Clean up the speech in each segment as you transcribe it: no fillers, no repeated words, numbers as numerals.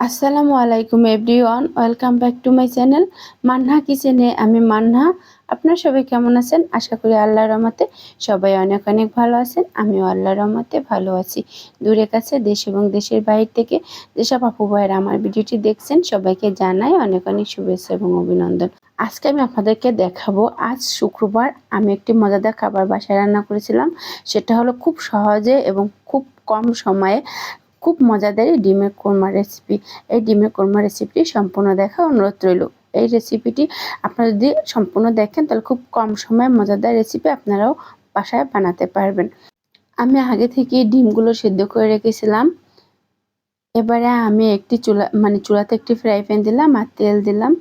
আসসালামু আলাইকুম everyone, welcome back to my channel Manna কিচেনে। আমি মান্না। আপনারা সবাই কেমন আছেন? আশা করি আল্লাহর রহমতে সবাই অনেক অনেক ভালো আছেন। আমিও আল্লাহর রহমতে ভালো আছি। দূরে কাছে দেশ এবং দেশের বাইরে থেকে যেসব আপু ভাইয়েরা আমার ভিডিওটি দেখছেন সবাইকে জানাই অনেক অনেক শুভেচ্ছা এবং অভিনন্দন। আজকে আমি আপনাদেরকে দেখাবো, আজ শুক্রবার আমি একটি মজাদার খাবার বাসায় রান্না করেছিলাম। সেটা হলো খুব সহজে এবং খুব কম সময়ে খুব মজাদার এই ডিমের কোরমা রেসিপি। এই ডিমের কোরমা রেসিপিটি সম্পূর্ণ দেখা অনুরোধ রইল। এই রেসিপিটি আপনারা যদি সম্পূর্ণ দেখেন তাহলে খুব কম সময়ে মজাদার রেসিপি আপনারাও বাসায় বানাতে পারবেন। আমি আগে থেকে ডিমগুলো সেদ্ধ করে রেখেছিলাম। এবারে আমি একটি চুলাতে একটি ফ্রাই প্যান দিলাম আর তেল দিলাম।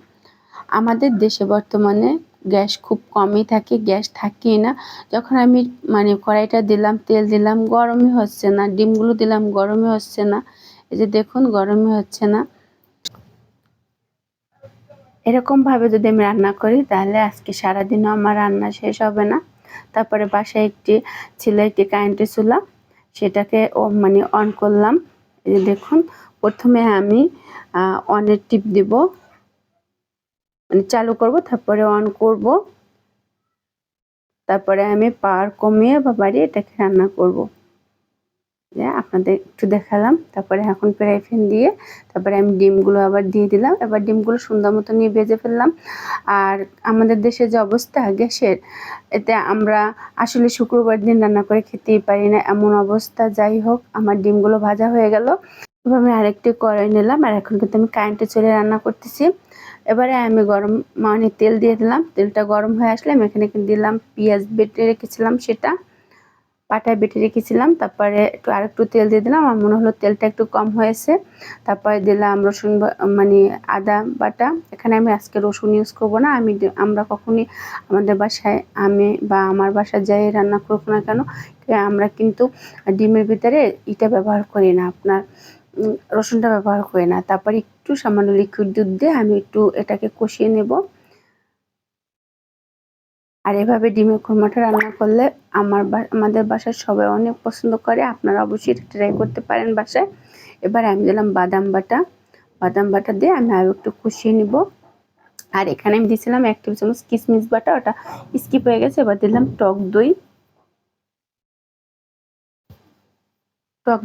আমাদের দেশে বর্তমানে গ্যাস খুব কমই থাকে, গ্যাস থাকেই না। যখন আমি কড়াইটা দিলাম, তেল দিলাম, গরমই হচ্ছে না। ডিমগুলো দিলাম, গরমই হচ্ছে না। এই যে দেখুন, গরমই হচ্ছে না। এরকমভাবে যদি আমি রান্না করি তাহলে আজকে সারাদিনও আমার রান্না শেষ হবে না। তারপরে বাসায় একটি কারেন্টের চুলা, সেটাকে অন করলাম। এই যে দেখুন, প্রথমে আমি অনের টিপ দিব, চালু করব, তারপরে অন করব, তারপরে আমি পাওয়ার কমিয়ে বা বাড়িয়ে এটাকে রান্না করব। আপনাদের একটু দেখালাম। তারপরে এখন ফ্রাই প্যান দিয়ে তারপরে আমি ডিমগুলো আবার দিয়ে দিলাম। এবার ডিমগুলো সুন্দর মতো নিয়ে ভেজে ফেললাম। আর আমাদের দেশে যে অবস্থা গ্যাসের, এতে আমরা আসলে শুক্রবার দিন রান্না করে খেতেই পারি না, এমন অবস্থা। যাই হোক, আমার ডিমগুলো ভাজা হয়ে গেল। এবার আমি আরেকটি কড়াই নিলাম, আর এখন কিন্তু আমি কারেন্টের চুলায় রান্না করতেছি। এবারে আমি তেল দিয়ে দিলাম। তেলটা গরম হয়ে আসলে আমি এখানে দিলাম পেঁয়াজ বেটে রেখেছিলাম, সেটা পাটায় বেটে রেখেছিলাম। তারপরে আরেকটু তেল দিয়ে দিলাম। আমার মনে হলো তেলটা একটু কম হয়েছে। তারপরে দিলাম রসুন, আদা বাটা। এখানে আমি আজকে রসুন ইউজ করব না। আমরা কখনই আমাদের বাসায়, আমি বা আমার বাসায় যাই রান্না করব না কেন, আমরা কিন্তু ডিমের ভিতরে ব্যবহার করি না, আপনার রসুনটা ব্যবহার করি না। তারপর একটু সামান্য লিকুইড দুধ দিয়ে আমি একটু এটাকে কষিয়ে নেব। আর এভাবে ডিমের কোরমাটা রান্না করলে আমাদের বাসার সবাই অনেক পছন্দ করে। আপনারা অবশ্যই ট্রাই করতে পারেন বাসায়। এবার আমি দিলাম বাদাম বাটা দিয়ে আমি আরও একটু কষিয়ে নিব। আর এখানে আমি দিয়েছিলাম 1 টেবিল চামচ কিশমিশ বাটা, ওটা স্কিপ হয়ে গেছে। এবার দিলাম টক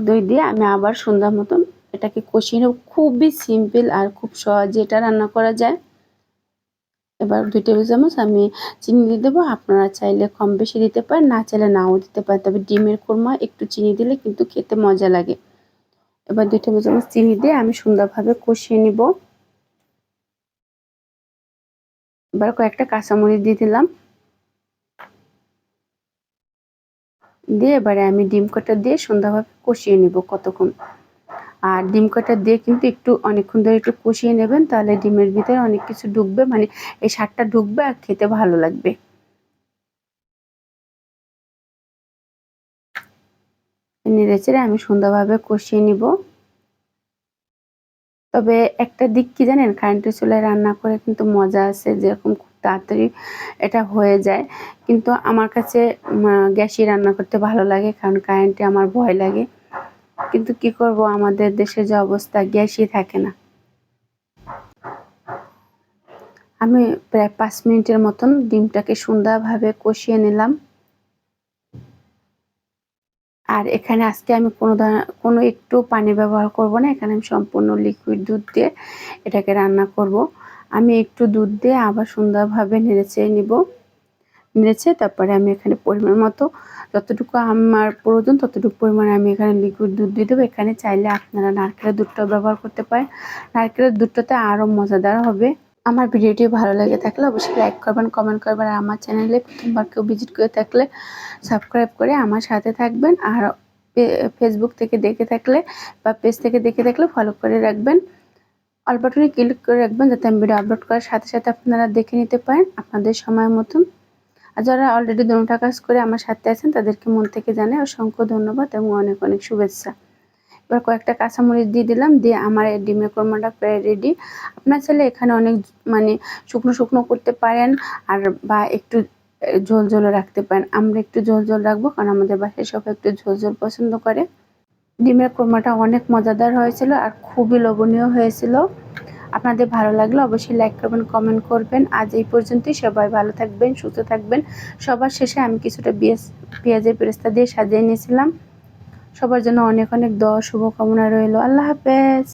দই দিয়ে আমি আবার সুন্দর মতন এটাকে কষিয়ে নেব। খুবই সিম্পল আর খুব সহজে এটা রান্না করা যায়। এবার 2 টেবিল চামচ আমি চিনি দিয়ে দেবো। আপনারা চাইলে কম বেশি দিতে পারেন, না চাইলে নাও দিতে পারেন। তবে ডিমের কোরমা একটু চিনি দিলে কিন্তু খেতে মজা লাগে। এবার 2 টেবিল চামচ চিনি দিয়ে আমি সুন্দরভাবে কষিয়ে নিব। এবার কয়েকটা কাঁচামরিচ দিয়ে দিলাম, দিয়ে এবারে আমি ডিম কটা দিয়ে সুন্দরভাবে কষিয়ে নিব কতক্ষণ। আর ডিম কটা দিয়ে কিন্তু অনেকক্ষণ ধরে একটু কষিয়ে নেবেন, তাহলে ডিমের ভিতরে অনেক কিছু ঢুকবে, এই স্বাদটা ঢুকবে আর খেতে ভালো লাগবে। নেড়েচেড়ে আমি সুন্দরভাবে কষিয়ে নিব। তবে একটা দিক কি জানেন, কারেন্টের চুলায় রান্না করে কিন্তু মজা আছে, যেরকম খুব তাড়াতাড়ি এটা হয়ে যায়। কিন্তু আমার কাছে গ্যাসে রান্না করতে ভালো লাগে, কারণ কারেন্টে আমার ভয় লাগে। কিন্তু কি করব, আমাদের দেশে যে অবস্থা, গ্যাসই থাকে না। আমি প্রায় 5 মিনিটের মতন ডিমটাকে সুন্দরভাবে কষিয়ে নিলাম। আর এখানে আজকে আমি কোনো একটু পানি ব্যবহার করব না। এখানে আমি সম্পূর্ণ লিকুইড দুধ দিয়ে এটাকে রান্না করব। আমি একটু দুধ দিয়ে আবার সুন্দরভাবে নেড়েছে তারপরে আমি এখানে পরিমাণ মতো, যতটুকু আমার প্রয়োজন ততটুকু পরিমাণে আমি এখানে লিকুইড দুধ দিয়ে দেবো। এখানে চাইলে আপনারা নারকেলের দুধটাও ব্যবহার করতে পারেন। নারকেলের দুধটাতে আরও মজাদার হবে। আমার ভিডিওটি ভালো লেগে থাকলে অবশ্যই লাইক করবেন, কমেন্ট করবেন। আর আমার চ্যানেলে প্রথমবার কেউ ভিজিট করে থাকলে সাবস্ক্রাইব করে আমার সাথে থাকবেন। আর ফেসবুক থেকে দেখে থাকলে বা পেজ থেকে দেখে থাকলে ফলো করে রাখবেন। অল বাটনে ক্লিক করে রাখবেন, যাতে আমি ভিডিও আপলোড করার সাথে সাথে আপনারা দেখে নিতে পারেন আপনাদের সময় মতন। আর যারা অলরেডি দুটো কাজ করে আমার সাথে আছেন তাদেরকে মন থেকে জানাই অসংখ্য ধন্যবাদ এবং অনেক অনেক শুভেচ্ছা। এবার কয়েকটা কাঁচামরিচ দিয়ে দিলাম, দিয়ে আমার এই ডিমের কোরমাটা প্রায় রেডি। আপনার চাইলে এখানে অনেক শুকনো শুকনো করতে পারেন, আর বা একটু ঝোল ঝোলও রাখতে পারেন। আমরা একটু ঝোল ঝোল রাখবো, কারণ আমাদের বাসায় সবাই একটু ঝোল ঝোল পছন্দ করে। ডিমের কোরমাটা অনেক মজাদার হয়েছিল আর খুবই লোভনীয় হয়েছিল। আপনাদের ভালো লাগলে অবশ্যই লাইক করবেন, কমেন্ট করবেন। আজ এই পর্যন্তই। সবাই ভালো থাকবেন, সুস্থ থাকবেন। সবার শেষে আমি কিছুটা পেঁয়াজের বেরেস্তা দিয়ে সাজিয়ে নিয়েছিলাম। সবার জন্য অনেক অনেক দোয়া শুভকামনা রইল। আল্লাহ হাফেজ।